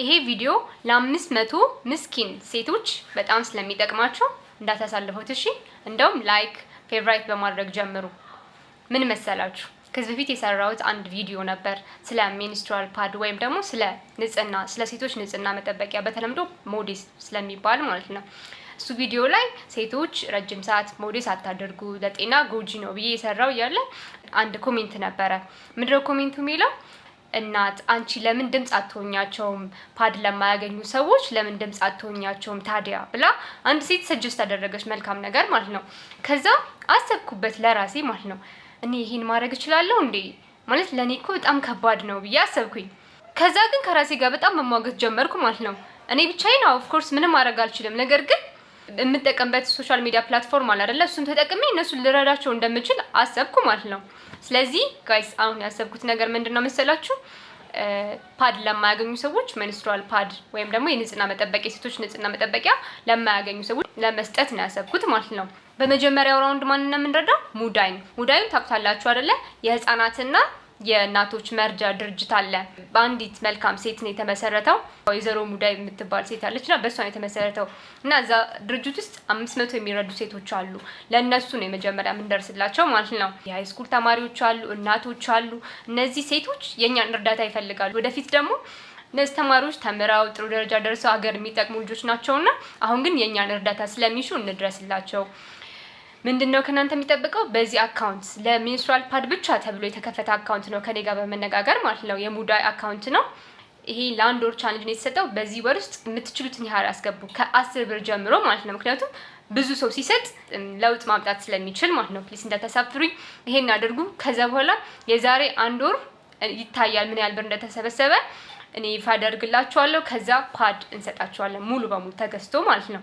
ይሄ ቪዲዮ ለ500 ምስኪን ሴቶች በጣም ስለሚጠቅማቸው እንዳታሳልፉት እሺ። እንደውም ላይክ ፌቨራይት በማድረግ ጀምሩ። ምን መሰላችሁ? ከዚህ በፊት የሰራሁት አንድ ቪዲዮ ነበር ስለ ሜንስትሩዋል ፓድ ወይም ደግሞ ስለ ንጽህና፣ ስለ ሴቶች ንጽህና መጠበቂያ በተለምዶ ሞዴስ ስለሚባል ማለት ነው። እሱ ቪዲዮ ላይ ሴቶች ረጅም ሰዓት ሞዴስ አታደርጉ ለጤና ጎጂ ነው ብዬ የሰራው እያለ አንድ ኮሜንት ነበረ። ምንድነው ኮሜንቱ የሚለው? እናት አንቺ ለምን ድምጽ አትሆኛቸውም? ፓድ ለማያገኙ ሰዎች ለምን ድምጽ አትሆኛቸውም ታዲያ ብላ አንድ ሴት ሰጀስት አደረገች። መልካም ነገር ማለት ነው። ከዛ አሰብኩበት ለራሴ ማለት ነው። እኔ ይሄን ማድረግ እችላለሁ እንዴ? ማለት ለኔ እኮ በጣም ከባድ ነው ብዬ አሰብኩኝ። ከዛ ግን ከራሴ ጋር በጣም መሟገት ጀመርኩ ማለት ነው። እኔ ብቻዬን ኦፍ ኮርስ ምንም ማድረግ አልችልም። ነገር ግን የምጠቀምበት ሶሻል ሚዲያ ፕላትፎርም አለ አይደለ? እሱን ተጠቅሜ እነሱን ልረዳቸው እንደምችል አሰብኩ ማለት ነው። ስለዚህ ጋይስ አሁን ያሰብኩት ነገር ምንድነው መሰላችሁ? ፓድ ለማያገኙ ሰዎች ሜንስትሩዋል ፓድ ወይም ደግሞ የንጽህና መጠበቂያ የሴቶች ንጽህና መጠበቂያ ለማያገኙ ሰዎች ለመስጠት ነው ያሰብኩት ማለት ነው። በመጀመሪያው ራውንድ ማንን ነው የምንረዳው? ሙዳይን ታውቁታላችሁ አይደለ? የህፃናትና የእናቶች መርጃ ድርጅት አለ። በአንዲት መልካም ሴት ነው የተመሰረተው። ወይዘሮ ሙዳይ የምትባል ሴት አለችና በሷ ነው የተመሰረተው እና እዛ ድርጅት ውስጥ 500 የሚረዱ ሴቶች አሉ። ለነሱ ነው የመጀመሪያ የምንደርስላቸው ማለት ነው። የሃይስኩል ተማሪዎች አሉ፣ እናቶች አሉ። እነዚህ ሴቶች የኛን እርዳታ ይፈልጋሉ። ወደፊት ደግሞ እነዚህ ተማሪዎች ተምረው ጥሩ ደረጃ ደርሰው ሀገር የሚጠቅሙ ልጆች ናቸውና አሁን ግን የኛን እርዳታ ስለሚሹ እንድረስላቸው። ምንድነው ከናንተ የሚጠብቀው? በዚህ አካውንት ለሜንስትሩዋል ፓድ ብቻ ተብሎ የተከፈተ አካውንት ነው ከኔ ጋር በመነጋገር ማለት ነው። የሙዳይ አካውንት ነው ይሄ። ለአንድ ወር ቻሌንጅ ነው የተሰጠው። በዚህ ወር ውስጥ የምትችሉትን ያህል አስገቡ፣ ከ10 ብር ጀምሮ ማለት ነው። ምክንያቱም ብዙ ሰው ሲሰጥ ለውጥ ማምጣት ስለሚችል ማለት ነው። ፕሊስ እንዳታሳፍሩኝ፣ ይሄን አድርጉ። ከዛ በኋላ የዛሬ አንድ ወር ይታያል ምን ያህል ብር እንደተሰበሰበ እኔ ይፋ አደርግላችኋለሁ። ከዛ ፓድ እንሰጣችኋለን ሙሉ በሙሉ ተገዝቶ ማለት ነው።